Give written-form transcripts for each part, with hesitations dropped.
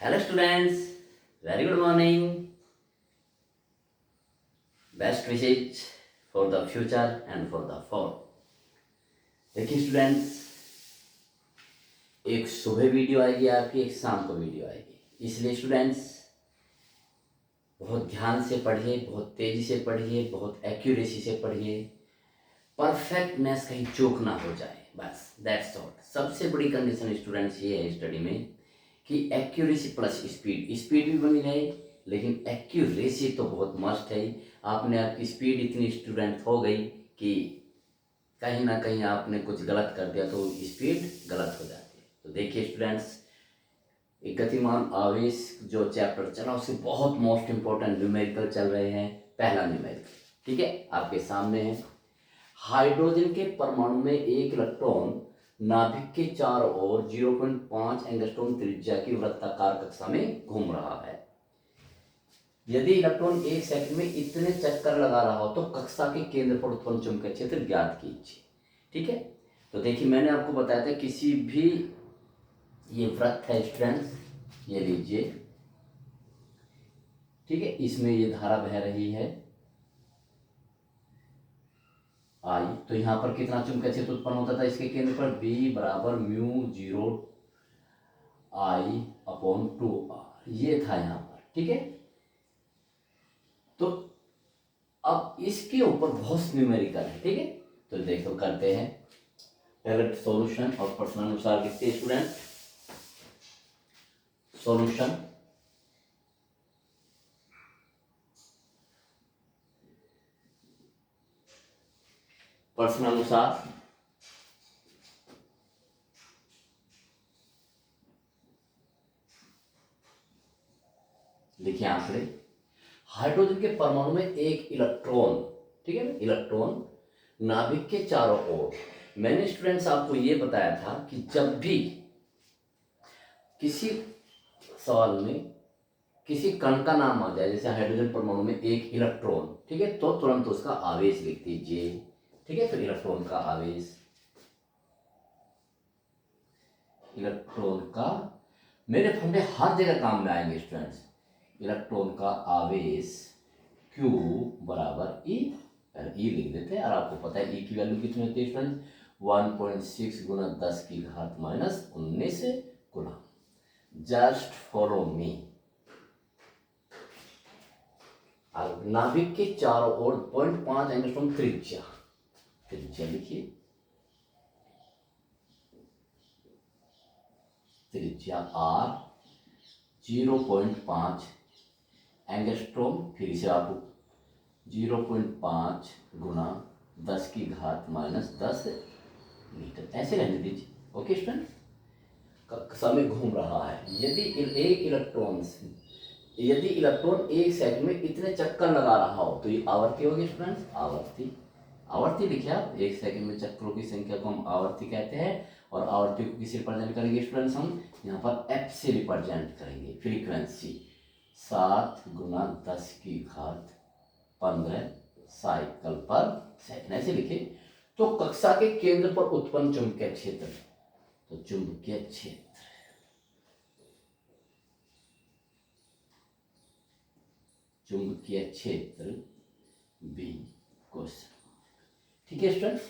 Hello students, very good morning. Best wishes for the future and for the fall. देखिए students, एक सुबह video आएगी आपकी, एक शाम को वीडियो आएगी, इसलिए स्टूडेंट्स बहुत ध्यान से पढ़िए, बहुत तेजी से पढ़िए, बहुत एक्यूरेसी से पढ़िए, परफेक्टनेस कहीं चूक ना हो जाए, बस दैट्स ऑल। सबसे बड़ी कंडीशन स्टूडेंट्स ये है स्टडी में कि एक्यूरेसी प्लस स्पीड, स्पीड भी बनी रहे लेकिन एक्यूरेसी तो बहुत मस्ट है। आपने आपकी स्पीड इतनी स्टूडेंट हो गई कि कहीं ना कहीं आपने कुछ गलत कर दिया तो स्पीड गलत हो जाती है। तो देखिए स्टूडेंट्स, एक गतिमान आवेश जो चैप्टर चला उसके बहुत मोस्ट इंपॉर्टेंट न्यूमेरिकल चल रहे हैं। पहला न्यूमेरिकल, ठीक है, आपके सामने है। हाइड्रोजन के परमाणु में एक इलेक्ट्रॉन नाभिक के चारों ओर 0.5 एंगस्ट्रॉम त्रिज्या की वृत्ताकार कक्षा में घूम रहा है। यदि इलेक्ट्रॉन एक सेकंड में इतने चक्कर लगा रहा हो तो कक्षा के केंद्र पर उत्पन्न चुंबकीय क्षेत्र ज्ञात कीजिए। ठीक है, तो देखिए मैंने आपको बताया था किसी भी, ये वृत्त है स्टूडेंट्स, ये लीजिए, ठीक है, इसमें ये धारा बह रही है आई, तो यहाँ पर कितना चुंबकीय क्षेत्र उत्पन्न होता था इसके केंद्र पर, B बराबर म्यू 0 I अपॉन 2R, ये था यहाँ पर। ठीक है, तो अब इसके ऊपर बहुत न्यूमेरिकल है। ठीक है, तो देखो करते हैं पहले सॉल्यूशन और प्रश्न अनुसार लिखते हैं स्टूडेंट। सॉल्यूशन, प्रश्न अनुसार, लिखिए आंकड़े। हाइड्रोजन के परमाणु में एक इलेक्ट्रॉन, ठीक है, इलेक्ट्रॉन नाभिक के चारों ओर, मैंने स्टूडेंट्स आपको ये बताया था कि जब भी किसी सवाल में किसी कण का नाम आ जाए, जैसे हाइड्रोजन परमाणु में एक इलेक्ट्रॉन, ठीक है, तो तुरंत उसका आवेश लिख दीजिए। ठीक है, फिर इलेक्ट्रॉन का आवेश, इलेक्ट्रॉन का, मेरे फंडे हर जगह काम में आएंगे स्टूडेंट्स। इलेक्ट्रॉन का आवेश Q बराबर E, ई लिख देते हैं, और आपको पता है ई की वैल्यू कितनी होती है स्टूडेंट, 1.6 गुना 10 की घात माइनस 19 गुना। Just follow me. नाभिक के चारों ओर 0.5 एंगस्ट्रॉम त्रिज्या, त्रिज्या लिखिए, त्रिज्या R 0.5 एंगस्ट्रॉम, फिर से आपको 0.5 गुना 10 की घात माइनस 10 मीटर, ऐसे रहने दीजिए। ओके स्टूडेंट, कक्षा में घूम रहा है। यदि इलेक्ट्रॉन एक सेकंड में इतने चक्कर लगा रहा हो तो ये आवर्ती होगी स्टूडेंट्स, आवर्ती, आवर्ती लिखिए आप, एक सेकंड में चक्रों की संख्या को हम आवर्ती कहते हैं। और आवर्ती को किसे रिप्रेजेंट करेंगे स्टूडेंट्स, हम यहाँ पर एफ से रिप्रेजेंट करेंगे, फ्रीक्वेंसी 7 गुना 10 की घात 15 साइकिल पर सेकंड, ऐसे लिखे। तो कक्षा के केंद्र पर उत्पन्न चुंबकीय क्षेत्र, तो चुंबकीय क्षेत्र, चुंबकीय क्षेत्र बी क्वेश्चन। ठीक है स्टूडेंट्स,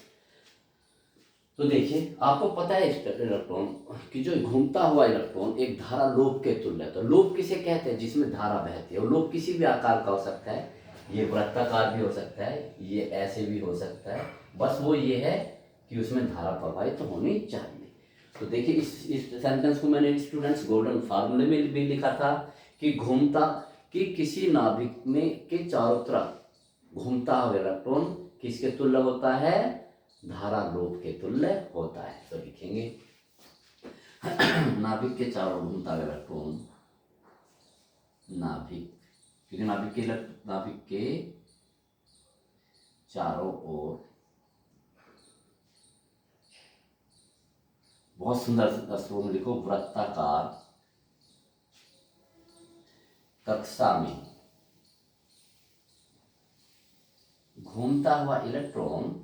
तो देखिए आपको पता है इलेक्ट्रॉन कि जो घूमता हुआ इलेक्ट्रॉन एक धारा लोब के तुल्य है। तो लोब किसे कहते हैं, जिसमें धारा बहती है, और लोब किसी भी आकार का हो सकता है, ये वृत्ताकार भी हो सकता है, ये ऐसे भी हो सकता है, बस वो ये है कि उसमें धारा प्रवाहित तो होनी चाहिए। तो देखिए इस सेंटेंस को मैंने स्टूडेंट्स गोल्डन फार्मूले में भी लिखा था कि घूमता, कि किसी नाभिक में के चारों तरफ घूमता हुआ इलेक्ट्रॉन किसके तुल्य होता है, धारा लोब के तुल्य होता है। तो लिखेंगे नाभिक के चारों घूमता हुआ इलेक्ट्रॉन, नाभिक, क्योंकि नाभिक के चारों ओर, बहुत सुंदर अक्षरों में लिखो, वृत्ताकार कक्षा में घूमता हुआ इलेक्ट्रॉन,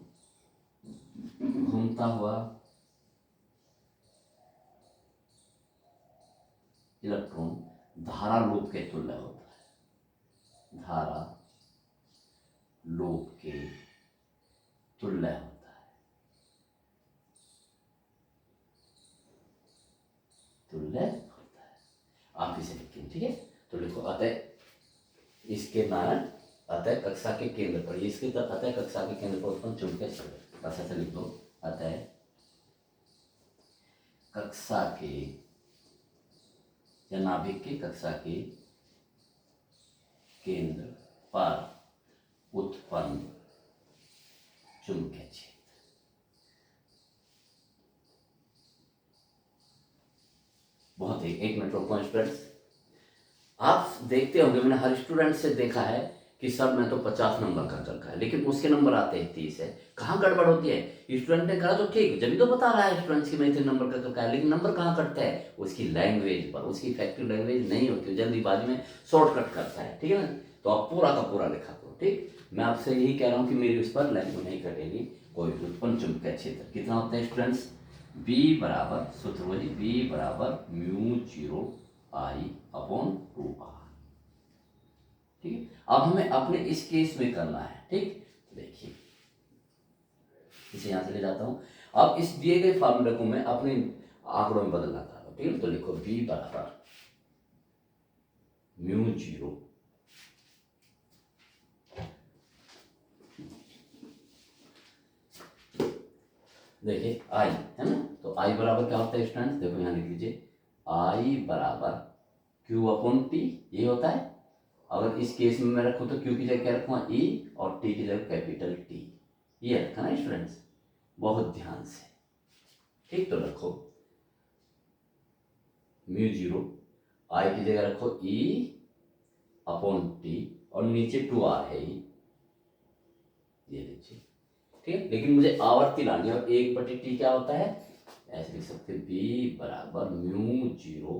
घूमता हुआ इलेक्ट्रॉन धारा लूप के तुल्य होता है, धारा लूप के तुल्य होता है, तुल्य होता है। आप इसे लिखें, ठीक है। तो लिखो अतः इसके कारण, अतः कक्षा के केंद्र पर, इसके अतः कक्षा के केंद्र पर उत्पन्न चुंबकीय क्षेत्र, बस ऐसे लिख दो, अतः कक्षा के या नाभिक के कक्षा के केंद्र पर उत्पन्न चुंबकीय क्षेत्र। बहुत ही, एक मिनट रुको स्टूडेंट्स। आप देखते होंगे, मैंने हर स्टूडेंट से देखा है कि सर मैं तो 50 नंबर का कर रखा है, लेकिन उसके नंबर आते हैं 30 है। कहाँ गड़बड़ होती है? स्टूडेंट ने कहा तो ठीक, जब भी तो बता रहा है स्टूडेंट्स की मैं इतने नंबर का करता है, लेकिन नंबर कहाँ कटता है? उसकी लैंग्वेज पर, उसकी इफेक्टिव लैंग्वेज नहीं होती, जल्दीबाजी में शॉर्टकट करता है, ठीक है ना। तो आप पूरा का पूरा लिखा करो, ठीक। मैं आपसे यही कह रहा हूँ कि मेरी उस पर लैंग्वेज नहीं कटेगी। कोई उत्पन्न चुंबकीय क्षेत्र कितना होता है स्टूडेंट्स? बी बराबर, सूत्र हो जी, बी बराबर μ0 I अपॉन 2r, ठीक है। अब हमें अपने इस केस में करना है, ठीक। देखिए, इसे यहां से ले जाता हूं। अब इस दिए गए फार्मूले को मैं अपने आंकड़ों में बदलना चाहता हूं, ठीक है। तो लिखो b बराबर μ0 देखिए I है ना, तो I बराबर क्या होता है स्टूडेंट्स? देखो यहां लिख लीजिए, I बराबर Q अपॉन T, ये होता है। अगर इस केस में मैं रखूं तो Q की जगह क्या रखूंगा? E, और T की जगह कैपिटल T, ये रखा ना स्टूडेंट्स, बहुत ध्यान से, ठीक। तो रखो μ0, I की जगह रखो E अपॉन T, और नीचे 2r है, ये लीजिए, ठीक है। लेकिन मुझे आवर्ती लानी है, और 1/T क्या होता है? ऐसे लिख सकते हैं, B बराबर μ0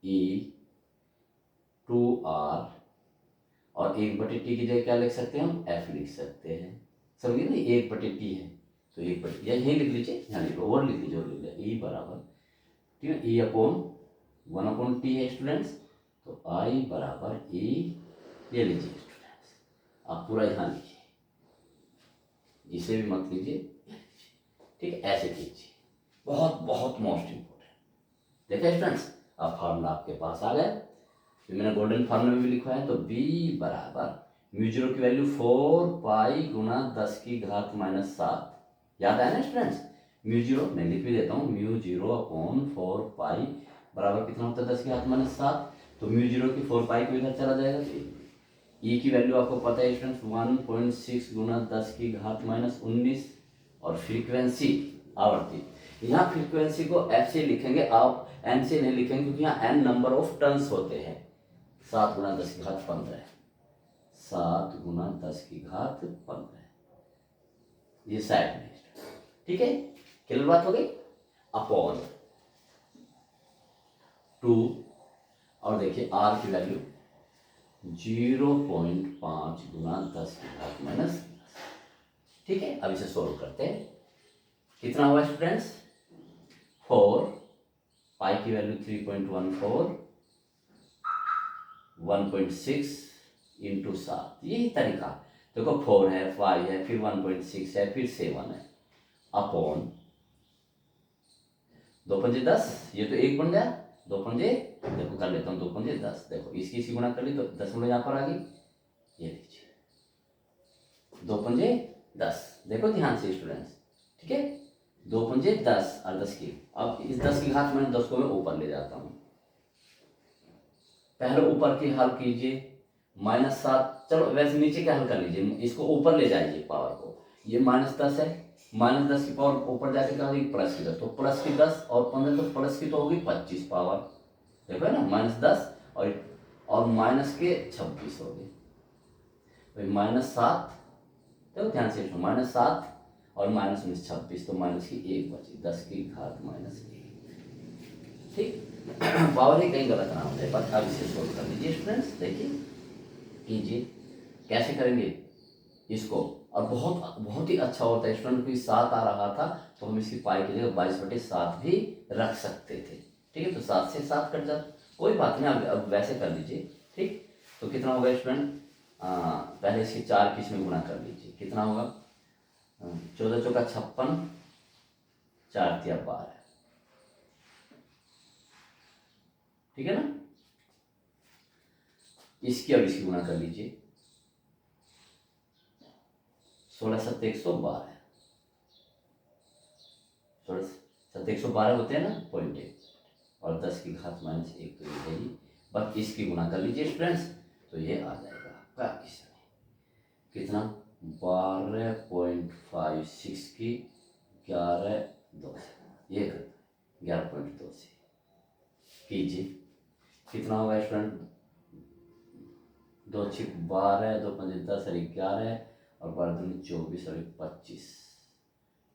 E 2r, और 1/T की जगह क्या लिख सकते हैं हम? F लिख सकते हैं, समझिए ना, 1/T है तो 1/T, या यही लिख लीजिए, यहाँ लिखो, ओवर लिख लीजिए, और लिख लिया E बराबर, ठीक है, E अपॉन 1/T है स्टूडेंट्स। तो I बराबर E, ये लीजिए स्टूडेंट्स, आप पूरा यहाँ लिखिए, इसे भी मत लीजिए, ठीक है, ऐसे कीजिए, बहुत बहुत मोस्ट इंपॉर्टेंट। देखिए स्टूडेंट्स, अब फार्मूला आपके पास आ गया, जो मैंने गोल्डन फार्मूला में भी लिखा है। तो b बराबर μ0 की वैल्यू 4 पाई गुना 10 की घात -7, याद आया ना स्टूडेंट्स? μ0 मैं लिख भी देता हूँ, μ0 अपॉन 4 पाई बराबर कितना होता है? 10 की घात -7। तो μ0 की 4 पाई को इधर चला जाएगा, तो e की वैल्यू आपको पता है स्टूडेंट्स 1.6 गुना 10 की घात -19, और फ्रीक्वेंसी आवर्ती, यहाँ फ्रीक्वेंसी को f से लिखेंगे, आप n से नहीं लिखेंगे, क्योंकि यहाँ n नंबर ऑफ टर्न्स होते हैं। 7 गुना 10 की घात 15, 7 गुना 10 की घात 15, ये साइड में, ठीक है। क्लियर बात हो गई? अपॉन 2, और देखिए r की वैल्यू 0.5 गुना 10 की घात -10, ठीक है। अब इसे सोल्व करते हैं, कितना हुआ स्टूडेंट्स? 4 पाई की वैल्यू 3.14, 1.6 इंटू 7, यही तरीका। देखो 4 है, 5 है, फिर 1.6 है, फिर 7 है, अपॉन 2 पंजे 10, ये तो 1 बन गया, 2 पंजे, देखो कर लेता हूँ, 2 पंजे 10, देखो इसकी इसी गुणा कर ली तो 10 यहाँ पर आ गई, ये लीजिए 2 पंजे 10, देखो ध्यान से स्टूडेंट्स, ठीक है। 2 पंजे 10 और 10 की, अब इस 10 की घात मैंने 10 को मैं ऊपर ले जाता हूँ, पहले ऊपर की हल कीजिए, -7, चलो वैसे नीचे क्या हल कर लीजिए, इसको ऊपर ले जाइए पावर को, ये -10 है, -10 की पावर ऊपर जाके क्या होगी? +10, तो +10 और 15, तो प्लस की तो होगी 25 पावर, देखो है ना, -10 और माइनस के 26 हो गए, भाई -7, देखो ध्यान से, -7 और -19 26, तो माइनस की 1 बची, 10 की घात -1, ठीक। पावर ही कहीं गलत ना हो जाए, पर अब इसे सोल्व कर लीजिए स्टूडेंट्स, देखिए कीजिए, कैसे करेंगे इसको, और बहुत बहुत ही अच्छा होता है स्टूडेंट। कोई 7 आ रहा था तो हम इसकी पाई की जगह 22/7 भी रख सकते थे, ठीक है। तो 7 से 7 कट जाता, कोई बात नहीं, अब वैसे कर लीजिए, ठीक। तो कितना होगा स्टूडेंट, पहले इसकी 4 की इसमें गुना कर लीजिए, कितना होगा, 14 चौका 56, 4 तिया 12, ठीक है ना। इसकी और इसकी गुना कर लीजिए, 16 7 112, 16 7 112 होते हैं ना, 0.1, और 10 की घात माइनस 1, तो ये है ही। बस इसकी गुना कर लीजिए फ्रेंड्स, तो ये आ जाएगा आपका इसमें कितना, 12.56 की 11.2 से, ये 11.2 से कीजिए, कितना होगा स्टूडेंट, 2 6 12, 2 5 10 और 11, और 12 दूनी 24 और 25,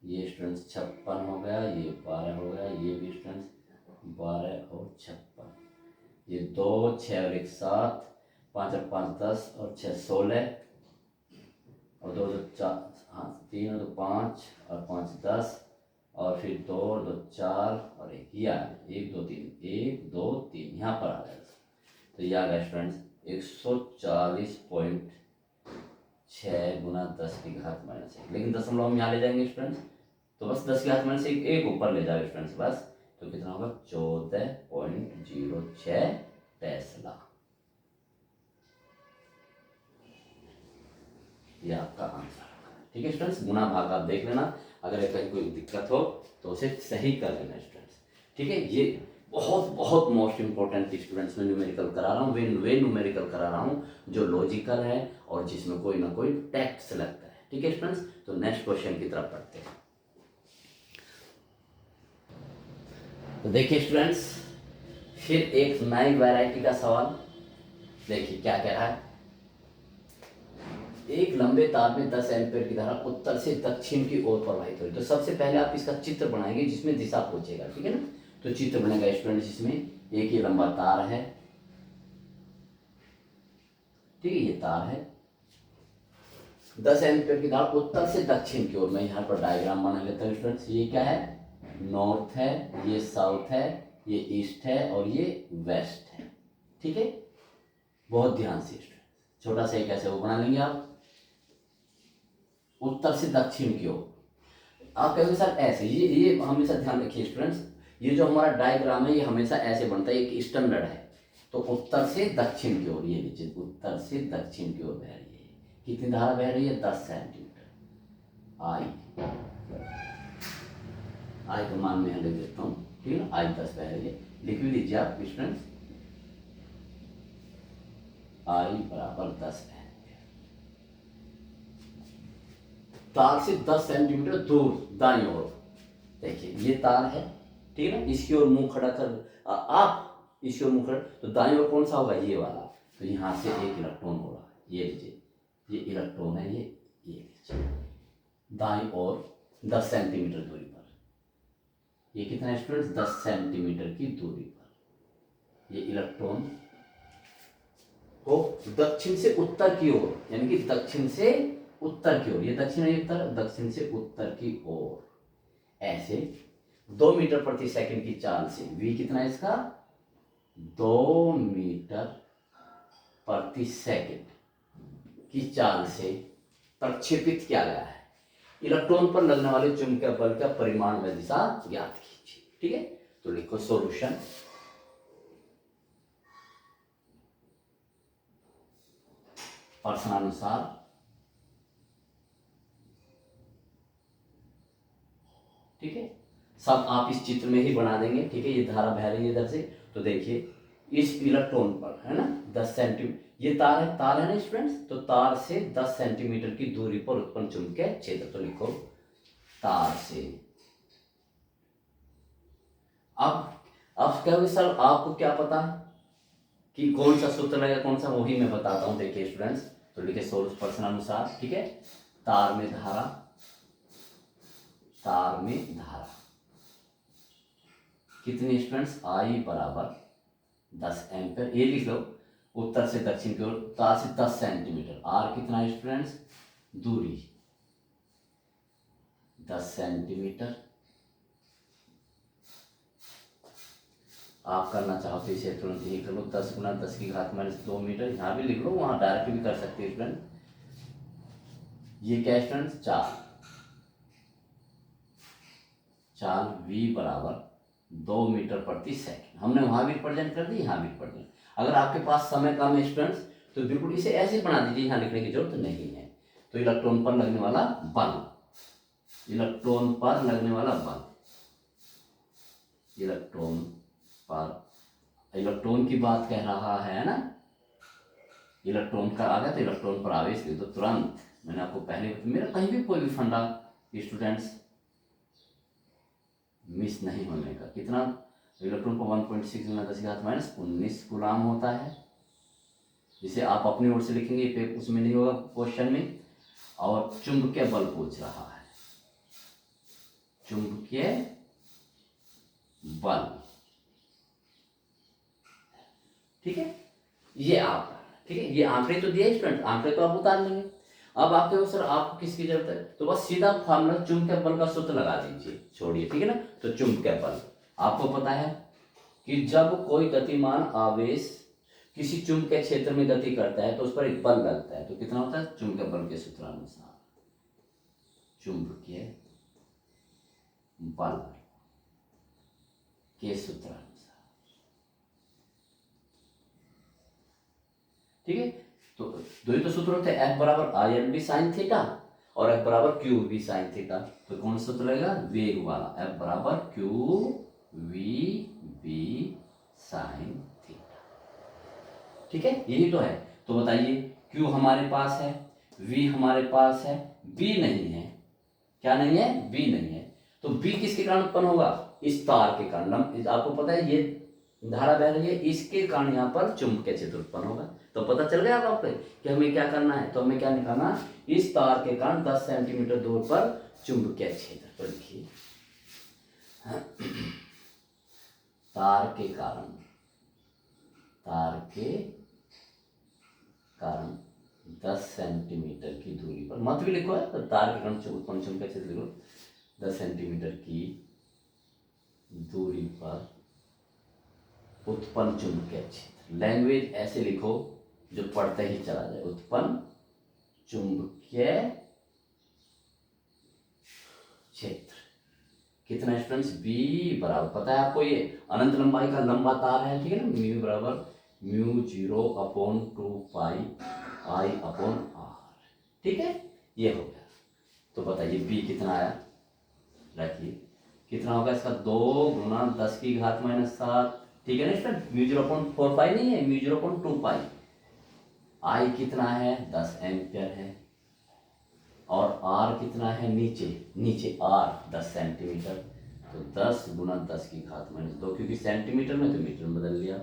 ये स्टूडेंट्स 56 हो गया, ये 12 हो गया, ये भी स्टूडेंट्स 12 और 56, ये 2 6 और 1 7, 5 और 5 10 और 6 16, और 2 2 4, हाँ 3 और 2 5 और 5 10, और फिर 2 और 2 4 और 1, ये आ गया 1 2 3, 1 2 3, यहाँ पर आ गया, तो ये आ गया स्टूडेंट्स 140.6 गुना 10 की घात माइनस 1, लेकिन दशमलव हम यहाँ ले जाएंगे स्टूडेंट्स, तो बस 10 की घात माइनस 1 एक ऊपर ले जाओगे स्टूडेंट्स बस, तो कितना होगा 14.06 टेस्ला, ये आपका आंसर होगा, ठीक है स्टूडेंट्स। गुना भाग आप देख लेना, अगर कहीं कोई दिक्कत हो तो उसे सही कर लेना स्टूडेंट्स, ठीक है। ये बहुत बहुत मोस्ट इंपॉर्टेंट स्टूडेंट्स में न्यूमेरिकल करा रहा हूँ, वे न्यूमेरिकल करा रहा हूँ जो लॉजिकल है और जिसमें कोई ना कोई टैक्स लगता है, ठीक है स्टूडेंट्स। तो नेक्स्ट क्वेश्चन की तरफ पढ़ते हैं। तो देखिए स्टूडेंट्स, फिर एक नई वैरायटी का सवाल, देखिए क्या कह रहा है, एक लंबे तार में 10 एम्पीयर की धारा उत्तर से दक्षिण की ओर प्रवाहित हो रही है। तो सबसे पहले आप इसका चित्र बनाएंगे जिसमें दिशा पूछेगा, ठीक है ना। तो चित्र बनेगा स्टूडेंट, जिसमें एक ये लंबा तार है, ठीक है, ये तार है, 10 एम्पीयर की धारा उत्तर से दक्षिण की ओर, मैं यहाँ पर डायग्राम बना लेता हूँ स्टूडेंट्स। ये क्या है, नॉर्थ है, ये साउथ है, ये ईस्ट है और ये वेस्ट है, ठीक है। बहुत ध्यान से स्टूडेंट, छोटा सा एक ऐसे वो बना लेंगे आप, उत्तर से दक्षिण की ओर। आप कहेंगे सर ऐसे, ये हमेशा ध्यान रखिए स्टूडेंट्स, ये जो हमारा डायग्राम है ये हमेशा ऐसे बनता है, एक स्टैंडर्ड है। तो उत्तर से दक्षिण की ओर, ये लीजिए, उत्तर से दक्षिण की ओर बह रही है, कितनी धारा बह रही है, 10 सेंटीमीटर, आई को मान में लिख देता हूँ, ठीक है, आई 10 बह रही है, लिख भी लीजिए आप स्टूडेंट्स, आई बराबर 10 है, तार से 10 सेंटीमीटर दूर दाईं ओर, देखिए ये तार है, ठीक है ना, इसकी ओर मुंह खड़ा कर आप इसकी ओर मुंह खड़ा, तो दाईं ओर कौन सा होगा, ये वाला, तो यहाँ से एक इलेक्ट्रॉन हो रहा है, ये लीजिए, ये इलेक्ट्रॉन है, ये लीजिए, दाईं ओर 10 सेंटीमीटर दूरी पर, ये कितना है स्टूडेंट्स, 10 सेंटीमीटर की दूरी पर ये इलेक्ट्रॉन को दक्षिण से उत्तर की ओर, यानी कि दक्षिण से उत्तर की ओर, ये दक्षिण है उत्तर, दक्षिण से उत्तर की ओर, ऐसे 2 मीटर प्रति सेकंड की चाल से, v कितना है इसका, 2 मीटर प्रति सेकंड की चाल से प्रक्षेपित किया गया है। इलेक्ट्रॉन पर लगने वाले चुंबकीय बल का परिमाण व दिशा ज्ञात कीजिए, ठीक है। तो लिखो सॉल्यूशन, प्रश्नानुसार ठीक है, सब आप इस चित्र में ही बना देंगे, ठीक है। ये धारा बह रही है इधर से, तो देखिए इस इलेक्ट्रॉन पर है ना 10 सेंटीमीटर, ये तार है ना स्टूडेंट्स, तो तार से 10 सेंटीमीटर की दूरी पर उत्पन्न चुंबकीय क्षेत्र, तो लिखो तार से। अब क्या सर आपको क्या पता है कि कौन सा सूत्र लगेगा, कौन सा, वही मैं बताता हूं, देखिए स्टूडेंट्स, तो लिखे सोर्स प्रश्नानुसार, ठीक है। तार में धारा कितनी स्टूडेंट्स, आई बराबर 10 एम्पीयर, ये लिख लो, उत्तर से दक्षिण की ओर, तार से 10 सेंटीमीटर, आर कितना है स्टूडेंट्स, दूरी 10 सेंटीमीटर, आप करना चाहो तो इसे तुरंत यही कर लो, 10 गुना 10 की घात माइनस 2 मीटर, यहाँ भी लिख लो, वहाँ डायरेक्ट भी कर सकते हैं स्टूडेंट। ये क्या स्टूडेंट, चाल v बराबर 2 मीटर प्रति सेकंड। हमने वहां भी रिप्रेजेंट कर दी, यहाँ भी रिप्रेजेंट। अगर आपके पास समय कम है स्टूडेंट्स तो बिल्कुल इसे ऐसे बना दीजिए, यहाँ लिखने की जरूरत नहीं है। तो इलेक्ट्रॉन पर लगने वाला बल, इलेक्ट्रॉन पर लगने वाला बल, इलेक्ट्रॉन पर, इलेक्ट्रॉन की बात कह रहा है ना, इलेक्ट्रॉन का आ गया तो इलेक्ट्रॉन पर आवेश दे दो तुरंत। मैंने आपको पहले, मेरा कहीं भी कोई भी फंडा स्टूडेंट्स मिस नहीं होने का। कितना, इलेक्ट्रॉन पर 1.6 गुना 10 की घात माइनस 19 कूलाम होता है, जिसे आप अपनी ओर से लिखेंगे, पे उसमें नहीं होगा क्वेश्चन में। और चुंबकीय बल पूछ रहा है, चुंबकीय बल, ठीक है। ये आप, ठीक है, ये आंकड़े तो दिए स्टूडेंट, आंकड़े तो आप उतार लेंगे। अब आपके हो सर आपको किसकी जरूरत है, तो बस सीधा फार्मूला चुंबकीय बल का सूत्र लगा दीजिए, छोड़िए, ठीक है ना। तो चुंबकीय बल आपको पता है कि जब कोई गतिमान आवेश किसी चुंबकीय क्षेत्र में गति करता है तो उस पर एक बल लगता है, तो कितना होता है, चुंबकीय बल के सूत्रानुसार, चुंबकीय बल के सूत्रानुसार, ठीक है। तो दो ही तो सूत्र होते हैं, F बराबर ILB साइन थीटा और F बराबर QV साइन थीटा। तो कौन सा सूत्र लगेगा, वेग वाला, F बराबर QVB साइन थीटा, ठीक है, यही तो है। तो बताइए, Q हमारे पास है, V हमारे पास है, B नहीं है, क्या नहीं है, B नहीं है। तो B किसके कारण उत्पन्न होगा, इस तार के कारण। आपको पता है ये धारा बह रही है, इसके कारण यहाँ पर चुंबकीय क्षेत्र उत्पन्न होगा। तो पता चल गया आपको कि हमें क्या करना है, तो हमें क्या निकालना, इस तार के कारण 10 सेंटीमीटर दूर पर चुंबकीय क्षेत्र। तो लिखिए तार के कारण, तार के कारण 10 सेंटीमीटर की दूरी पर, मत भी लिखो है, तो तार के कारण उत्पन्न चुंबकीय क्षेत्र लिखो, 10 सेंटीमीटर की दूरी पर उत्पन्न चुंबकीय क्षेत्र। लैंग्वेज ऐसे लिखो जो पढ़ते ही चला जाए, उत्पन्न चुंबकीय क्षेत्र कितना स्टूडेंट्स, B बराबर, पता है आपको, ये अनंत लंबाई का लंबा तार है, ठीक है ना, म्यू बराबर μ0/2 पाई I/r, ठीक है, ये हो गया। तो बताइए B कितना आया, रखिए कितना होगा इसका, 2 गुना 10 की घात माइनस 7, ठीक है ना स्टूडेंट, μ0.4 पाई नहीं है, μ0.2 पाई। I कितना है, 10 एम्पियर है, और R कितना है, नीचे नीचे R 10 सेंटीमीटर, तो 10 गुना 10 की घात माइनस 2, क्योंकि सेंटीमीटर में तो मीटर में बदल लिया।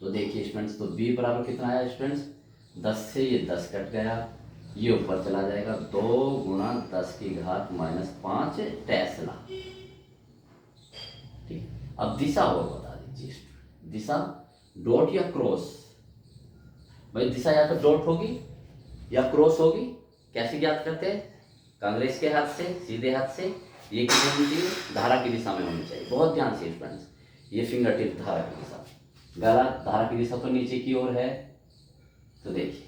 तो देखिए स्टूडेंट्स, तो B बराबर कितना है स्टूडेंट्स, 10 से ये 10 कट गया, ये ऊपर चला जाएगा, 2 गुना 10 की घात माइनस 5 टेस्ला, ठीक। अब दिशा और बता दीजिए, दिशा डॉट या क्रॉस, भाई दिशा या तो डॉट होगी या क्रॉस होगी, कैसे ज्ञात करते हैं, कांग्रेस के हाथ से, सीधे हाथ से। ये कितनी होनी चाहिए, धारा की दिशा में होनी चाहिए, बहुत ध्यान से फ्रेंड्स, ये फिंगर टिप धारा की दिशा, धारा की दिशा तो नीचे की ओर है, तो देखिए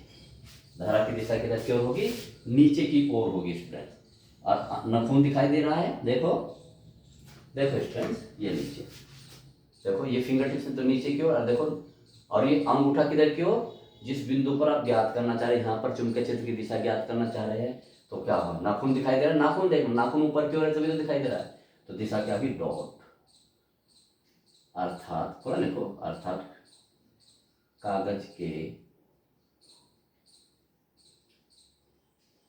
धारा की दिशा किधर की ओर होगी, नीचे की ओर होगी स्टूडेंट। और नाखून दिखाई दे रहा है, देखो देखो स्टूडेंट्स, ये नीचे देखो, ये फिंगर टिप्स तो नीचे की ओर, देखो, और ये अंगूठा किधर की ओर, जिस बिंदु पर आप ज्ञात करना चाह रहे हैं, यहाँ पर चुंबकीय क्षेत्र की दिशा ज्ञात करना चाह रहे हैं, तो क्या होगा, नाखून दिखाई दे रहा है, नाखून देखो, नाखून ऊपर की ओर है तभी तो दिखाई दे रहा है, तो दिशा क्या होगी, डॉट, अर्थात पूरा लिखो, अर्थात कागज के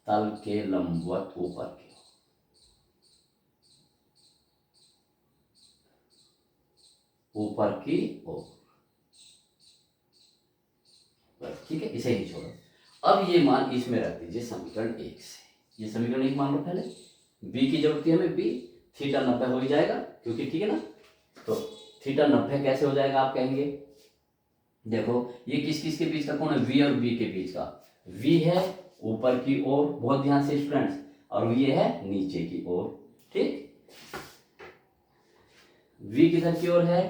तल के लंबवत ऊपर की, ऊपर की ओर, ठीक है, इसे ही छोड़ो। अब ये मान इसमें रख दीजिए समीकरण 1 से, ये समीकरण 1 मान लो पहले, B की जरूरत है हमें, B थीटा 90 हो ही जाएगा, क्योंकि ठीक है ना, तो थीटा 90 कैसे हो जाएगा आप कहेंगे, देखो ये किस किस के बीच का कोण है, V और B के बीच का, V है ऊपर की ओर, बहुत ध्यान से स्टूडेंट्स, और ये है नीचे की ओर, ठीक। v किधर की ओर है,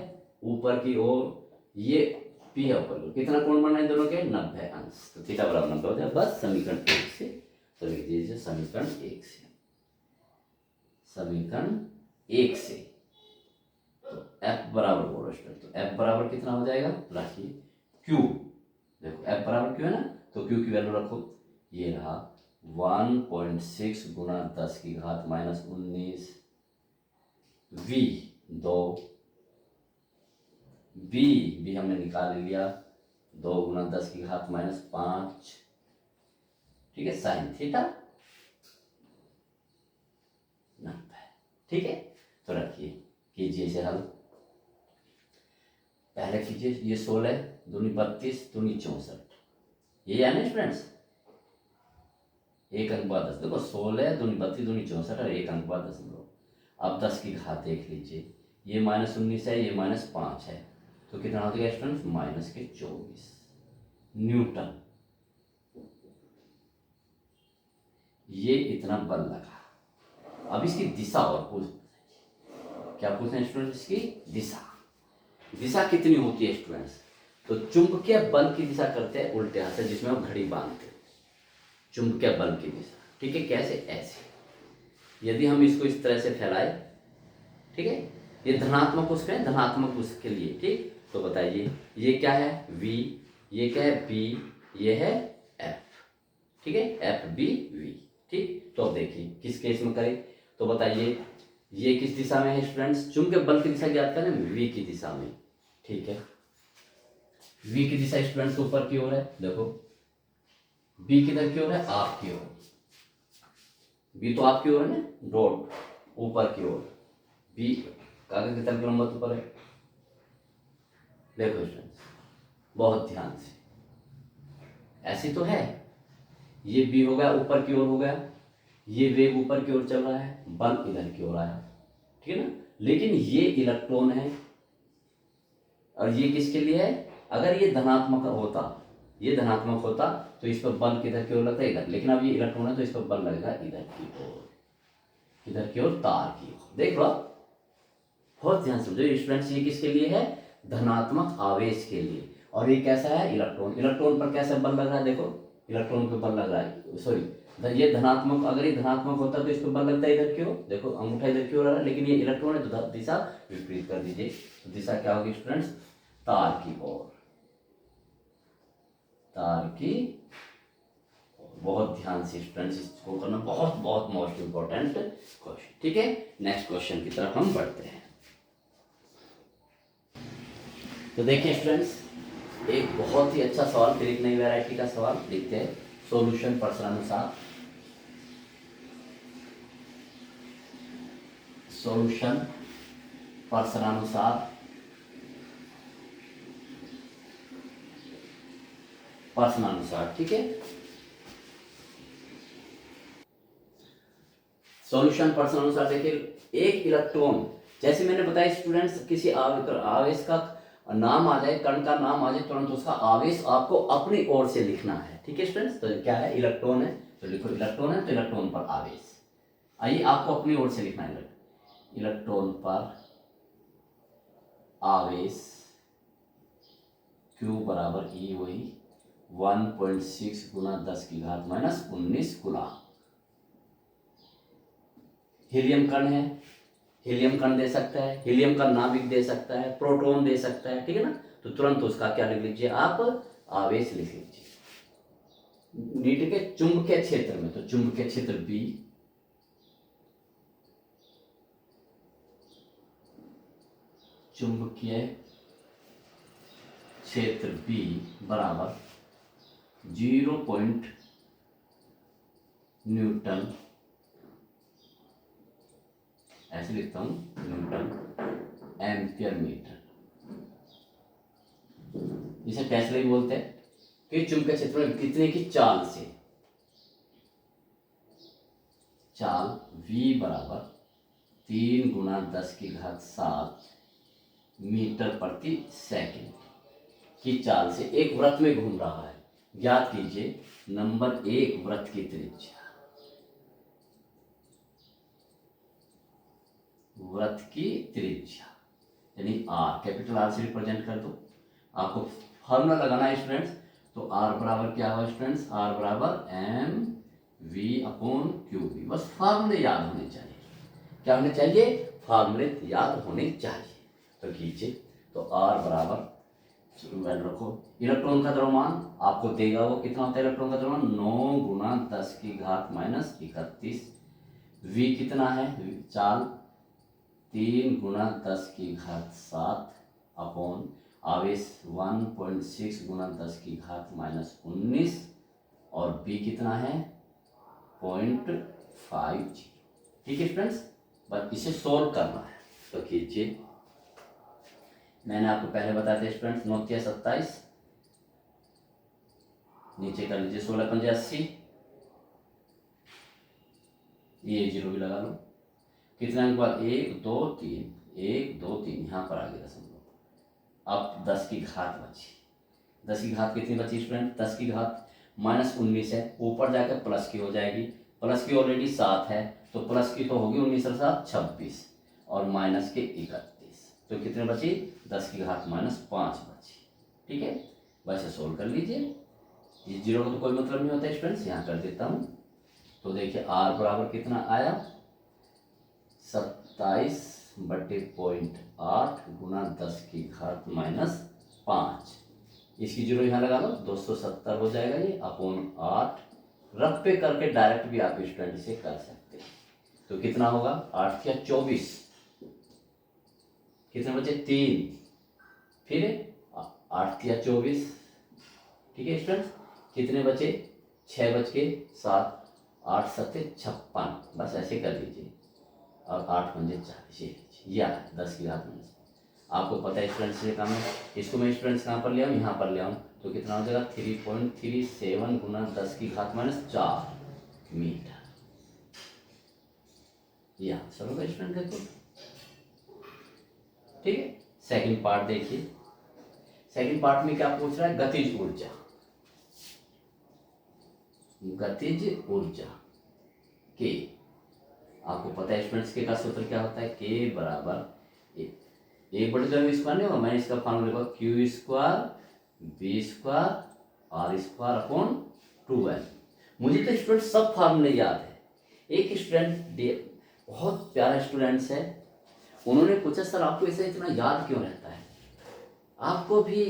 ऊपर की ओर, ये p है ऊपर की ओर। कितना कोण बनना है दोनों के, 90 अंश। तो थीटा बराबर 90 हो जाए। बस समीकरण 1 से, तो लिख दीजिए समीकरण 1 से, समीकरण 1 से। तो f बराबर बोलो स्टूडेंट, तो f बराबर कितना हो जाएगा, रखिए q, देखो f बराबर q है ना, तो q की वैल्यू रखो, ये रहा 1.6 गुना 10 की घात माइनस 19 v, 2 b हमने निकाल लिया, 2 गुना 10 की घात माइनस 5, ठीक है, साइन थीटा 90, ठीक है। तो रखिए, कीजिए इसे हल। पहले कीजिए, ये 16 दूनी 32 दूनी 64, ये यानी स्टूडेंट्स एक अंक बाद 10, देखो 16 दूनी 32 दूनी 64 और एक अंक बाद 10। अब 10 की घात देख लीजिए, ये -19 है, ये -5 है, तो कितना हो जाएगा स्टूडेंट्स, -24 न्यूटन। ये इतना बल लगा। अब इसकी दिशा और पूछ, क्या पूछना है स्टूडेंट्स, इसकी दिशा, दिशा कितनी होती है स्टूडेंट्स, तो चुंबकीय बल की दिशा करते हैं उल्टे हाथ से, जिसमें हम घड़ी बांधते हैं, चुंबकीय बल की दिशा, ठीक है, कैसे, ऐसे। यदि हम इसको इस तरह से फैलाए, ठीक है, ये धनात्मक उसके, धनात्मक उसके लिए, ठीक, तो बताइए ये क्या है, v, ये क्या है, b, ये है f, ठीक है, f b v, ठीक। तो अब देखिए किस केस में करें, तो बताइए ये किस दिशा में है स्टूडेंट्स, चुंबकीय बल की दिशा ज्ञात करें, v की दिशा में, ठीक है। v की दिशा स्टूडेंट्स ऊपर की ओर है, देखो b किधर की ओर है, आपकी ओर, b तो आपकी ओर है ना, डॉट ऊपर की ओर, b कागज की तरफ लंबवत ऊपर है। देखो स्टूडेंट्स बहुत ध्यान से, ऐसी तो है, ये b हो गया ऊपर की ओर हो गया, ये वेग ऊपर की ओर चल रहा है, बल इधर की ओर आया, ठीक है ना, लेकिन ये इलेक्ट्रॉन है और ये किसके लिए है, अगर ये धनात्मक होता, ये धनात्मक होता तो इस पर बल किधर की ओर लगता है, इधर, लेकिन अब ये इलेक्ट्रॉन है तो इस पर बल लगेगा इधर की ओर, इधर की ओर, तार की ओर। देख लो बहुत ध्यान समझो स्टूडेंट्स, ये किसके लिए है, धनात्मक आवेश के लिए, और ये कैसा है, इलेक्ट्रॉन, इलेक्ट्रॉन पर कैसा बल लग रहा है, देखो इलेक्ट्रॉन पे बल लग रहा है, सॉरी ये धनात्मक, अगर ये धनात्मक होता तो इस पर बल लगता है इधर की ओर, देखो अंगूठा इधर की ओर आ रहा है, लेकिन ये इलेक्ट्रॉन है तो दिशा विपरीत कर दीजिए, तो दिशा क्या होगी स्टूडेंट्स, तार की ओर, तार की, बहुत ध्यान से स्टूडेंट्स इसको करना, बहुत बहुत मोस्ट इंपॉर्टेंट क्वेश्चन, ठीक है। नेक्स्ट क्वेश्चन की तरफ हम बढ़ते हैं। तो देखिए स्टूडेंट्स, एक बहुत ही अच्छा सवाल, फिर एक नई वैरायटी का सवाल देखते हैं। सॉल्यूशन प्रश्नानुसार, सॉल्यूशन प्रश्नानुसार, प्रश्नानुसार, ठीक है। सॉल्यूशन प्रश्नानुसार देखिए, एक इलेक्ट्रॉन, जैसे मैंने बताया स्टूडेंट्स, किसी आवेश का नाम आ जाए, कण का नाम आ जाए, तुरंत उसका आवेश आपको अपनी ओर से लिखना है, ठीक है स्टूडेंट्स। तो क्या है, इलेक्ट्रॉन है तो लिखो इलेक्ट्रॉन है तो इलेक्ट्रॉन पर आवेश, आइए आपको अपनी ओर से लिखना है, इलेक्ट्रॉन पर आवेश Q बराबर E, वही 1.6 गुना 10 की घात माइनस 19 गुना, हीलियम कण है, हीलियम कण दे सकता है, हीलियम का नाभिक दे सकता है, प्रोटॉन दे सकता है, ठीक है ना, तो तुरंत उसका क्या लिख लीजिए आप, आवेश लिख लीजिए। नीट के चुंबकीय क्षेत्र में, तो चुंबकीय क्षेत्र B, चुंबकीय क्षेत्र B बराबर 0. न्यूटन, ऐसे लिखता हूं, न्यूटन एम्पियर मीटर, इसे टेस्ला भी बोलते हैं, कि चुंबकीय क्षेत्र में कितने की चाल से, चाल V बराबर 3 गुना 10 की घात 7 मीटर प्रति सेकंड की चाल से एक वृत्त में घूम रहा है। ज्ञात कीजिए नंबर 1 वृत्त की त्रिज्या, वृत्त की त्रिज्या, यानी आर, कैपिटल आर से रिप्रेजेंट कर दो। आपको फॉर्मूला लगाना है स्टूडेंट्स, तो आर बराबर क्या होगा स्टूडेंट्स, आर बराबर M V upon Q V. बस फार्मूले याद होने चाहिए। क्या होने चाहिए, फार्मूले याद होने चाहिए। तो कीजिए, तो आर बराबर वैल्यू रखो, इलेक्ट्रॉन का द्रव्यमान आपको देगा वो कितना होता है, इलेक्ट्रॉन का द्रव्यमान 9 गुना 10 की घात माइनस 31। वी कितना है, चाल 3 गुना 10 की घात 7 अपॉन आवेश 1.6 गुना 10 की घात माइनस 19, और बी कितना है 0.50। ठीक है फ्रेंड्स, बस इसे सोल्व करना है। तो कीजिए, मैंने आपको पहले बताया था स्टूडेंट्स, 9 या 27, नीचे कर लीजिए 16 पंजे 80, ये जीरो भी लगा लो। कितना के बाद 1 2 3, 1 2 3, यहाँ पर आ गया दशमलव। अब 10 की घात बची, 10 की घात कितनी बची स्टूडेंट, 10 की घात माइनस 19 है, ऊपर जाकर प्लस की हो जाएगी, प्लस की ऑलरेडी 7 है, तो प्लस की तो होगी 19 और 7 26, और माइनस के 31, तो कितने बची 10 की घात माइनस 5 बची। ठीक है, वैसे सोल्व कर लीजिए, इस जीरो का तो कोई मतलब नहीं होता स्टूडेंट्स, यहाँ कर देता हूँ। तो देखिए आर बराबर कितना आया, 27/0.8 गुना 10 की घात माइनस 5। इसकी जीरो यहाँ लगा लो, 270 हो जाएगा ये अपॉन 8। रफ पे करके डायरेक्ट भी आप स्टूडेंट इसे कर सकते हैं। तो कितना होगा, 8 या 24, कितने बचे 3, फिर 8 या 24। ठीक है स्टूडेंट, कितने बचे 6 बच के 7, 8 7 56, बस ऐसे कर लीजिए, और 8 पंजे 40, या 10 की घात माइनस। आपको पता है स्टूडेंट्स ये काम है, इसको मैं स्टूडेंट्स कहाँ पर ले आऊँ, यहाँ पर ले आऊँ, तो कितना हो जाएगा 3.37 गुना 10 की घात माइनस 4 मीटर। ये आंसर होगा स्टूडेंट, देखो। ठीक है, सेकंड पार्ट देखिए, सेकंड पार्ट में क्या पूछ रहा है, गतिज ऊर्जा। गतिज ऊर्जा के, आपको पता है स्टूडेंट्स के का सूत्र क्या होता है, के बराबर एक बटे दो स्क्वायर नहीं होगा, मैंने इसका फॉर्मूला लिखा Q square B square R square upon 2l। मुझे तो स्टूडेंट सब फार्मूले याद है। एक स्टूडेंट बहुत प्यारा स्टूडेंट्स है, उन्होंने पूछा सर आपको इसे इतना याद क्यों रहता है। आपको भी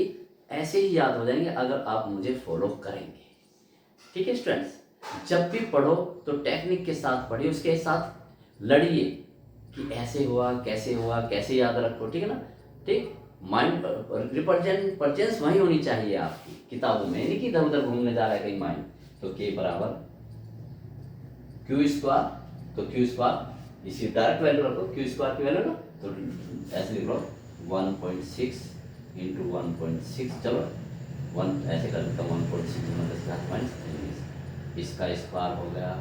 ऐसे ही याद हो जाएंगे अगर आप मुझे फॉलो करेंगे। ठीक है स्टूडेंट्स, जब भी पढ़ो तो टेक्निक के साथ पढ़िए, उसके साथ लड़िए कि ऐसे हुआ कैसे याद रखो। ठीक है ना, ठीक, माइंड रिप्रेजेंस वही होनी चाहिए आपकी किताबों में, नहीं कि इधर उधर घूमने जा रहा है कहीं माइंड। तो के बराबर क्यू स्क्वायर, तो क्यू स्क्वायर इसी डायरेक्ट वैल्यू रखो, क्यू स्क्वायर की वैल्यू ना, तो ऐसे लिख लो 1.6 इंटू 1.6, चलो 1 ऐसे कर देता हूँ 1.6 माइनस, इसका स्क्वायर हो गया,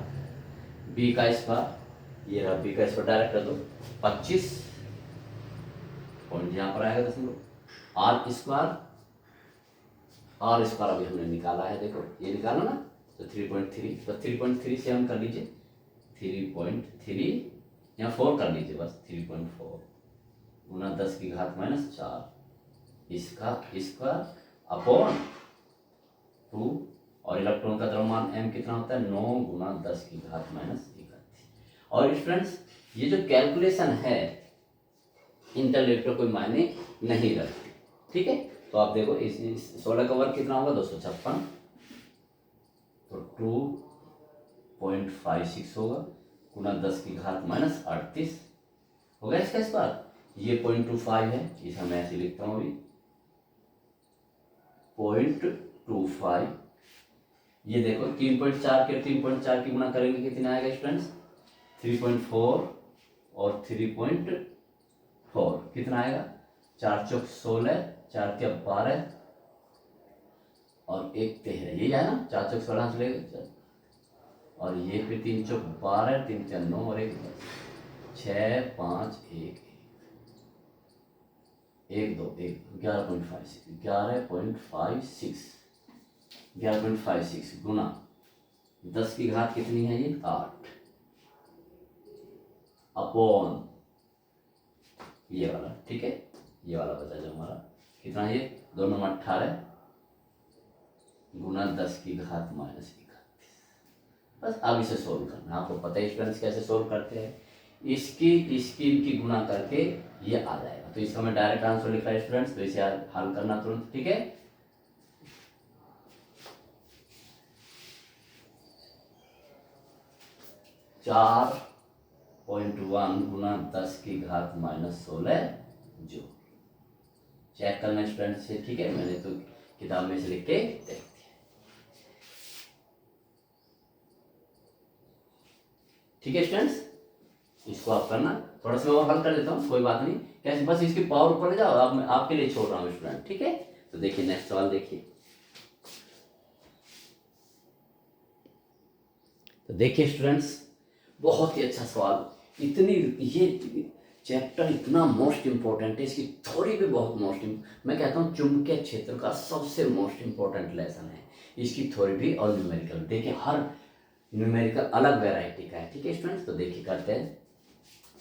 बी का स्क्वायर, ये रहा बी का स्क्वायर, डायरेक्ट कर दो 25 पॉइंट यहाँ पर आएगा दशमलव, आर स्क्वायर अभी हमने निकाला है, देखो ये निकाला ना, तो 3.3, तो 3.3 से हम कर लीजिए 3.3, यहाँ 4 कर लीजिए बस, 3.4 गुना 10 की घात माइनस 4, इसका स्क्वायर अपॉन 2, और इलेक्ट्रॉन का द्रव्यमान m कितना होता है 9 गुना 10 की घात माइनस 31। और स्टूडेंट्स ये जो कैलकुलेशन है इंटेलेक्चुअल कोई मायने नहीं रखती। ठीक है, तो आप देखो इस 16 का वर्ग कितना होगा 256, तो 2.56 होगा गुना 10 की घात माइनस 38 होगा इसका स्क्वायर। ये 0.25 है, इसे मैं ऐसे लिखता हूँ अभी 0.25। ये देखो 3.4 के 3.4 की गुना करेंगे कितना आएगा स्टूडेंट्स 3.4 और 3.4 कितना आएगा 4 चौक 16, 4 के 12 और 1 13, यही है ना, 4 चौक 16 चलेगा, और ये फिर 3 चौक 12, 3 4 9 और 1 6 5 1 1 2 1 11.56 गुना 10 की घात कितनी है ये 8 अपॉन ये वाला। ठीक है, ये वाला बचा जो हमारा कितना है, ये 2 नंबर 18 गुना 10 की घात माइनस 31। बस अब इसे सोल्व करना, आपको पता है स्टूडेंट्स कैसे सोल्व करते हैं, इसकी इनकी गुना करके ये आ जाएगा। तो इसका मैं डायरेक्ट आंसर लिखा है स्टूडेंट्स, तो इसे हल करना तुरंत, ठीक है। चार 4.1 गुना 10 की घात माइनस 16 जो चेक करना स्टूडेंट्स से, ठीक है। मैंने तो किताब में से लिख के देख दिया, ठीक है स्टूडेंट्स। इसको आप करना, थोड़ा सा और हल कर देता हूँ, कोई बात नहीं, कैसे बस इसकी पावर ऊपर ले जाओ, अब मैं आपके लिए छोड़ रहा हूँ स्टूडेंट, ठीक है। तो देखिए नेक्स्ट सवाल देखिए, तो देखिए स्टूडेंट्स बहुत ही अच्छा सवाल, इतनी ये चैप्टर इतना मोस्ट इंपॉर्टेंट है, इसकी थ्योरी भी बहुत मैं कहता हूँ चुंबकीय क्षेत्र का सबसे मोस्ट इंपॉर्टेंट लेसन है, इसकी थ्योरी भी और न्यूमेरिकल। देखिए हर न्यूमेरिकल अलग वैरायटी का है, ठीक है स्टूडेंट्स। तो देखिए करते हैं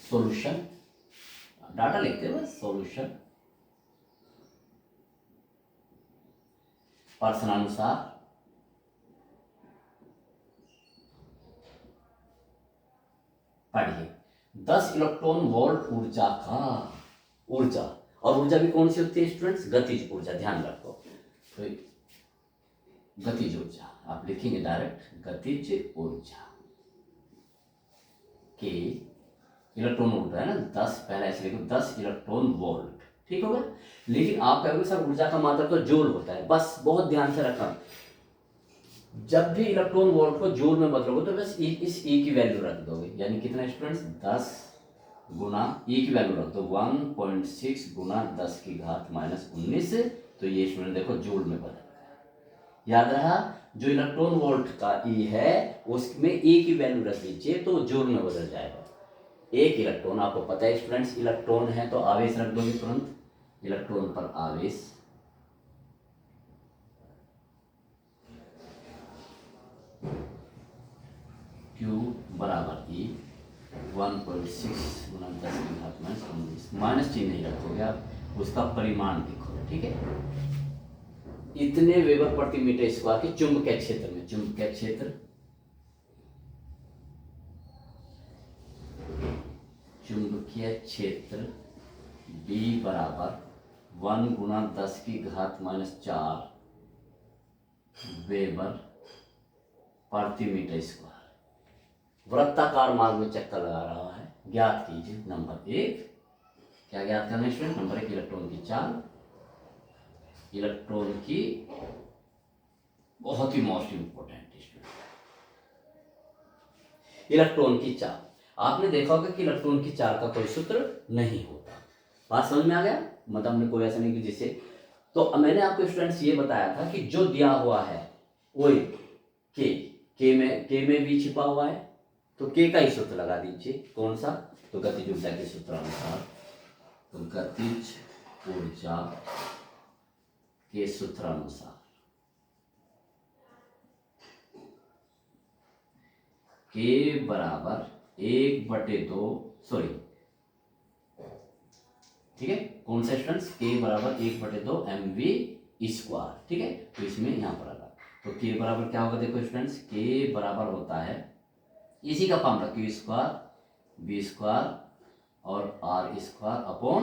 सॉल्यूशन, डाटा लिखते हैं बस, सॉल्यूशन प्रश्नानुसार पढ़िए 10 इलेक्ट्रॉन वोल्ट ऊर्जा का, ऊर्जा और ऊर्जा भी कौन सी होती है स्टूडेंट्स, गतिज ऊर्जा, ध्यान रखो। तो गतिज ऊर्जा आप लिखेंगे डायरेक्ट, गतिज ऊर्जा के इलेक्ट्रॉन वोल्ट है ना 10, पहले ऐसे लिखो 10 इलेक्ट्रॉन वोल्ट, ठीक होगा। लेकिन आप कहोगे सर ऊर्जा का मात्रा तो जूल होता है, बस बहुत ध्यान से रखना, जब भी इलेक्ट्रॉन वोल्ट को जूल में बदलोगे तो बस इस ई की वैल्यू रख दोगे, यानी कितना स्टूडेंट्स 10 गुना ई की वैल्यू रख दो 1.6 गुना 10 की घात माइनस 19, तो ये स्टूडेंट देखो जूल में बदल गया। याद रहा, जो इलेक्ट्रॉन वोल्ट का ई है उसमें ई की वैल्यू रख दीजिए तो जूल में बदल जाएगा। एक इलेक्ट्रॉन, आपको पता है स्टूडेंट्स इलेक्ट्रॉन है तो आवेश रख दोगे तुरंत, इलेक्ट्रॉन पर आवेश Q बराबर E 1.6 गुना 10 की घात माइनस 19, माइनस चिन्ह नहीं रखोगे आप, उसका परिमाण लिखोगे, ठीक है। इतने वेबर प्रति मीटर स्क्वायर के चुंबकीय क्षेत्र में, चुंबकीय क्षेत्र चुंबकीय क्षेत्र B बराबर 1 गुना 10 की घात माइनस 4 वेबर प्रति मीटर स्क्वायर, वृत्ताकार मार्ग में चक्कर लगा रहा है, ज्ञात कीजिए। नंबर 1 क्या ज्ञात करना है स्टूडेंट, नंबर 1 इलेक्ट्रॉन की चाल, इलेक्ट्रॉन की बहुत ही मोस्ट इंपोर्टेंट स्टूडेंट, इलेक्ट्रॉन की चाल। आपने देखा होगा कि इलेक्ट्रॉन की चाल का कोई सूत्र नहीं होता, बात समझ में आ गया, मतलब हमने कोई ऐसा नहीं कि जिससे, तो मैंने आपको स्टूडेंट्स ये बताया था कि जो दिया हुआ है वो के में भी छिपा हुआ है, तो के का ही सूत्र लगा दीजिए, कौन सा, तो गतिज ऊर्जा के सूत्रानुसार, तो गतिज ऊर्जा के सूत्रानुसार के बराबर 1/2, सॉरी ठीक है, कौन सा स्टूडेंट्स, के बराबर 1/2 mv स्क्वायर, ठीक है। तो इसमें यहां पर आगा, तो के बराबर क्या होगा, देखो स्टूडेंट्स के बराबर होता है इसी का formula Q square B square और आर स्क्वायर अपॉन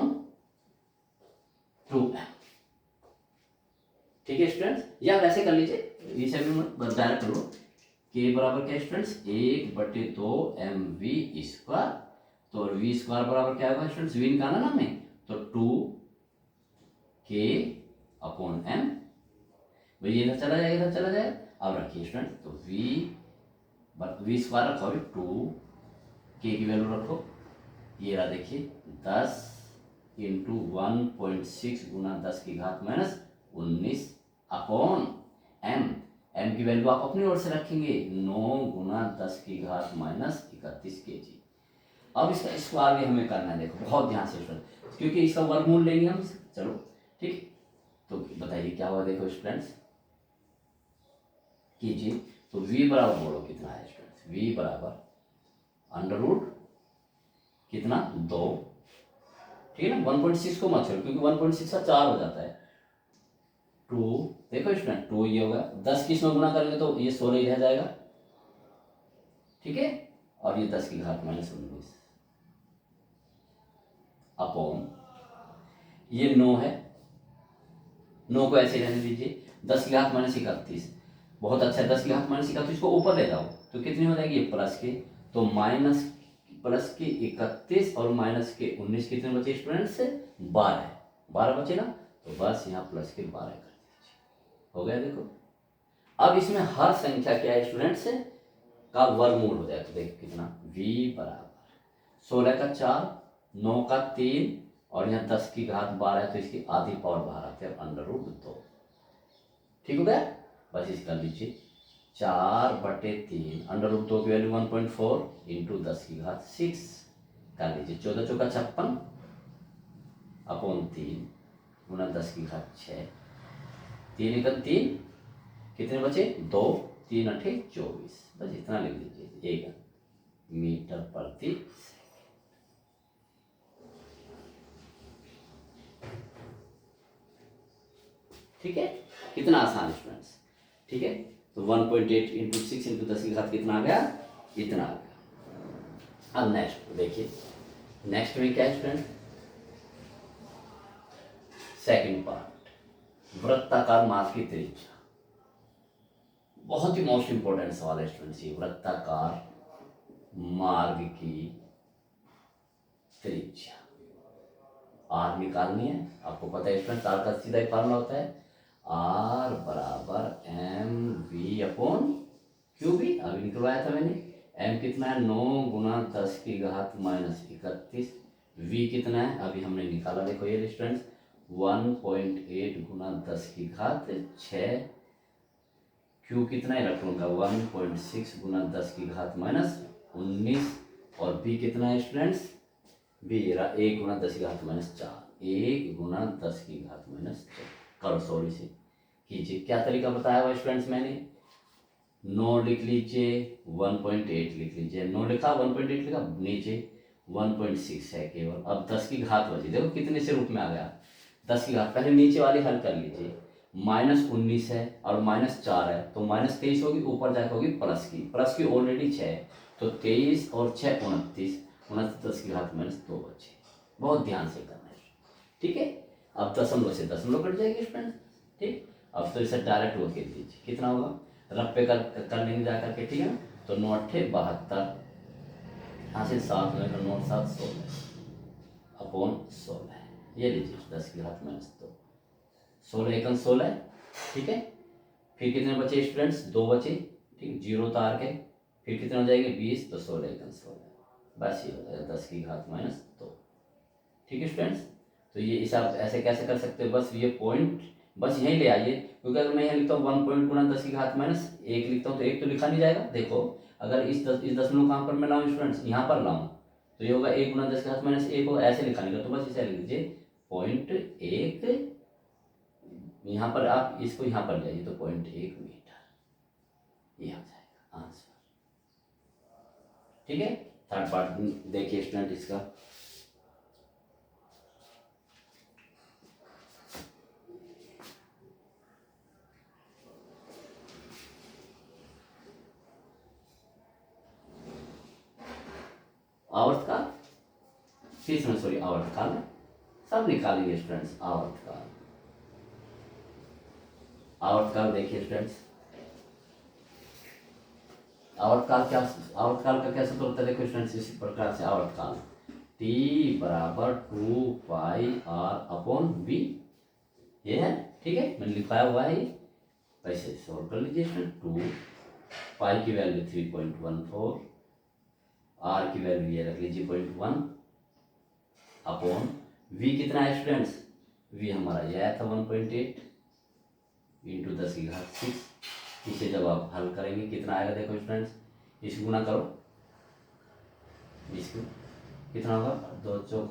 2m, ठीक है स्टूडेंट्स। या वैसे कर लीजिए, इसे भी मत डायरेक्ट करो, के बराबर क्या स्टूडेंट्स 1/2 mv स्क्वायर, तो वी स्क्वायर बराबर क्या होगा स्टूडेंट्स, वी निकालना ना हमें, तो 2k अपॉन m, भाई इधर चला जाए इधर चला जाए, अब रखिए स्टूडेंट, तो वी स्क्वायर रखो, 2k की वैल्यू रखो, ये रहा देखिए 10 इंटू 1.6 गुना 10 की घात माइनस 19 अपॉन m की वैल्यू आप अपनी ओर से रखेंगे 9 गुना 10 की घात माइनस 31 kg। अब इसका स्क्वायर भी हमें करना है, देखो बहुत ध्यान से स्टूडेंट, क्योंकि इसका वर्गमूल लेंगे हम, चलो ठीक, तो बताइए क्या हुआ, देखो स्टूडेंट्स कीजिए, तो v बराबर बोलो कितना है स्टूडेंट्स, v बराबर अंडर रूट कितना 2 ठीक है ना, 1.6 को मत छोड़ो क्योंकि 1.6 का 4 हो जाता है। 2 देखो स्टूडेंट 2 ये होगा, 10 किस में गुना करेंगे तो ये 16 ही रह जाएगा, ठीक है। और ये 10 की घात -19 अपॉन ये 9 है, 9 को ऐसे रहने दीजिए, 10 की घात -31 बहुत अच्छा है। 10 की घात -31 को ऊपर ले जाओ तो कितनी हो जाएगी, ये प्लस के, तो प्लस के 31 और माइनस के 19 कितने बचे स्टूडेंट्स, 12 बचे ना, तो बस यहाँ प्लस के 12 कर दीजिए, हो गया। देखो अब इसमें हर संख्या क्या है स्टूडेंट्स का वर्गमूल हो जाएगा, तो देखो कितना v बराबर 16 का 4, 9 का 3 और यहाँ 10 की घात 12 है तो इसकी आधी पावर बाहर आते हैं √2, ठीक हो गया। बस इसका लीजिए 4/3 √2 की वैल्यू 1.4 इंटू 10 की घात 6 कर लीजिए, 14 चौका 56 अपॉन 3 गुना 10 की घात 6, 3 एकम 3 कितने बचे 2, 3 अठे 24, बस इतना लिख लीजिए 1 मीटर प्रति सेकंड, ठीक है। कितना आसान स्टूडेंट्स, ठीक है। तो 1.8 इंटू 6 इंटू 10 की घात कितना आ गया, इतना आ गया। अब नेक्स्ट देखिए, नेक्स्ट में क्या है स्टूडेंट, सेकंड पार्ट, वृत्ताकार मार्ग की त्रिज्या, बहुत ही मोस्ट इंपोर्टेंट सवाल है स्टूडेंट्स ये, वृत्ताकार मार्ग की त्रिज्या आर निकालनी है, आपको पता है स्टूडेंट आर का सीधा ही फार्मूला होता है आर बराबर M V upon Q B, अभी निकलवाया था मैंने। एम कितना है 9 गुना 10 की घात -31, वी कितना है अभी हमने निकाला, देखो ये स्टूडेंट्स 1.8 गुना 10 की घात 6, क्यू कितना है रख लूँगा 1.6 गुना 10 की घात -19 और बी कितना है स्टूडेंट्स, बी 1 गुना 10 की घात -4, 1 गुना 10 की घात -4 करो सॉरी से कीजिए। क्या तरीका बताया हुआ स्टूडेंट्स मैंने, 9 लिख लीजिए 1.8 लिख लीजिए, 9 लिखा 1.8 लिखा, नीचे 1.6 है केवल। अब 10 की घात बची, देखो कितने से रूप में आ गया 10 की घात, पहले नीचे वाली हल कर लीजिए, -19 है और -4 है तो -23 होगी, ऊपर जाकर होगी प्लस की ऑलरेडी 6 है तो 23 और 6 29, 10 की घात -2 बचे, बहुत ध्यान से करना है, ठीक है। अब दशमलव से दशमलव कट जाएगी स्टूडेंट, ठीक। अब तो इसे डायरेक्ट वो खेल दीजिए, कितना होगा रफ पे कर लेंगे जा करके, ठीक है ना। तो 9 8 72, यहाँ से 7 9 9 7 16 अपॉन 16, ये लीजिए 10 की घात -2, 16 एकम 16, ठीक है। फिर कितने बचे स्टूडेंट्स, 2 बचे, ठीक, 0 उतार के फिर कितने हो जाएंगे 20, तो 16 एकम 16, बस ये हो जाएगा 10 की घात -2, ठीक है स्टूडेंट्स। तो ये हिसाब ऐसे कैसे कर सकते हो, बस ये पॉइंट बस यहीं ले आइए, क्योंकि अगर मैं यहाँ लिखता हूँ 1 पॉइंट गुना 10 की घात -1 लिखता हूँ तो 1 तो लिखा नहीं जाएगा। देखो अगर इस दशमलव कहाँ पर मैं लाऊँ स्टूडेंट्स, यहाँ पर लाऊँ तो ये होगा 1 गुना 10 की घात -1 को ऐसे लिखा नहीं, तो बस इसे लिख दीजिए 0.1, यहाँ पर आप इसको यहाँ पर ले आइए तो 0.1 मीटर, ये आ जाएगा आंसर, ठीक है। थर्ड पार्ट देखिए स्टूडेंट इसका, आवर्तकाल किस में, सॉरी आवर्तकाल में सब निकालेंगे स्टूडेंट्स, आवर्तकाल देखिए स्टूडेंट्स, आवर्तकाल का क्या सूत्र होता है, देखो स्टूडेंट्स इस प्रकार से, आवर्तकाल t बराबर 2 पाई r अपॉन v, ये है, ठीक है, मैंने लिखाया हुआ है ये, वैसे सॉल्व कर लीजिए स्टूडेंट। 2 पाई की वैल्यू 3.14, r की वैल्यू ये रख लीजिए 0.1 अपॉन v कितना है स्टूडेंट्स, v हमारा ये आया था 1.8 इंटू 10 की घात 6, इसे जब आप हल करेंगे कितना आएगा, देखो स्टूडेंट्स इसको गुना करो, इसको कितना होगा 2 चौक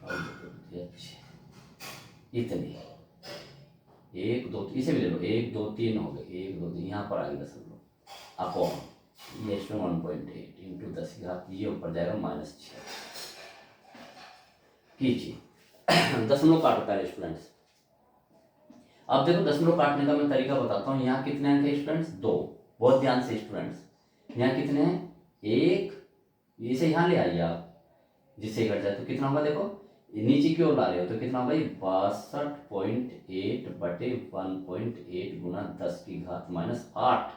और 2 इतने, 1 2 इसे भी ले लो, 1 2 3 हो गए, 1 2 3 यहाँ पर आ गई दशमलव अपॉन ये स्टूडेंट 1.8 इंटू 10 की घात, ये ऊपर जाएगा -6, कीजिए। दशमलव काटो पहले स्टूडेंट्स। अब देखो दशमलव काटने का मैं तरीका बताता हूँ। यहाँ कितने अंक है स्टूडेंट्स? 2। बहुत ध्यान से स्टूडेंट्स। यहाँ कितने हैं? 1। इसे यहाँ ले आइए आप, जिससे कट जाए तो कितना होगा? देखो नीचे की ओर ला रहे हो तो कितना होगा? ये 62.8 बटे 1.8 गुना 10 की घात -8।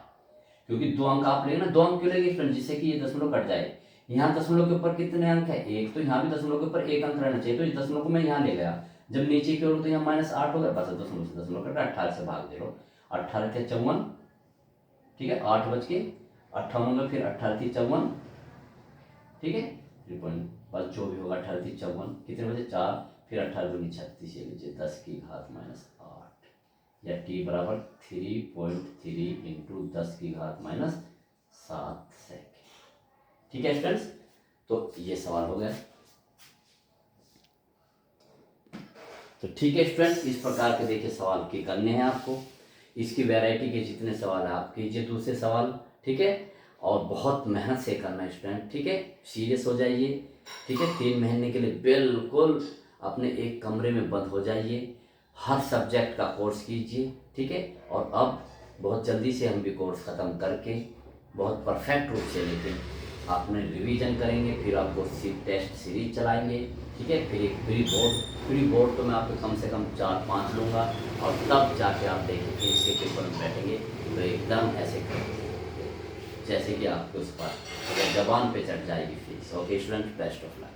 क्योंकि 2 अंक आप लेंगे ना, 2 अंक क्यों लेंगे स्टूडेंट? जिससे कि ये दशमलव कट जाए। यहाँ दशमलव के ऊपर कितने अंक है? 1। तो यहाँ भी दशमलव के ऊपर 1 अंक रहना चाहिए। तो इस दशमलव को मैं यहाँ ले गया, जब नीचे की ओर तो यहाँ -8 हो गया। बस दशमलव से दशमलव कट, 18 से भाग दे लो। 18 के 54, ठीक है, 8 बज के 58 होगा। फिर 18 की 54, ठीक है, 3 बस जो भी होगा 18 की 54 कितने बजे? 4। फिर 18 दूनी 36, ये लीजिए 10 की घात -8, या t बराबर 3.3 इंटू 10 की घात -7 सेकेंड। ठीक है स्टूडेंट्स, तो ये सवाल हो गया। तो ठीक है स्टूडेंट्स, इस प्रकार के देखिए सवाल के करने हैं आपको। इसकी वैरायटी के जितने सवाल है आप कीजिए दूसरे सवाल, ठीक है, और बहुत मेहनत से करना है स्टूडेंट, ठीक है, सीरियस हो जाइए, ठीक है। 3 महीने के लिए बिल्कुल अपने एक कमरे में बंद हो जाइए, हर सब्जेक्ट का कोर्स कीजिए, ठीक है। और अब बहुत जल्दी से हम भी कोर्स ख़त्म करके बहुत परफेक्ट रूप से लेके आपने रिवीजन करेंगे, फिर आपको टेस्ट सीरीज चलाएंगे, ठीक है। फिर एक प्री बोर्ड तो मैं आपको कम से कम 4-5 लूँगा, और तब जाके आप देखेंगे इसके पेपर में बैठेंगे तो एकदम ऐसे जैसे कि आपको उस पर जबान पे चढ़ जाएगी fees. Okay student, best of luck.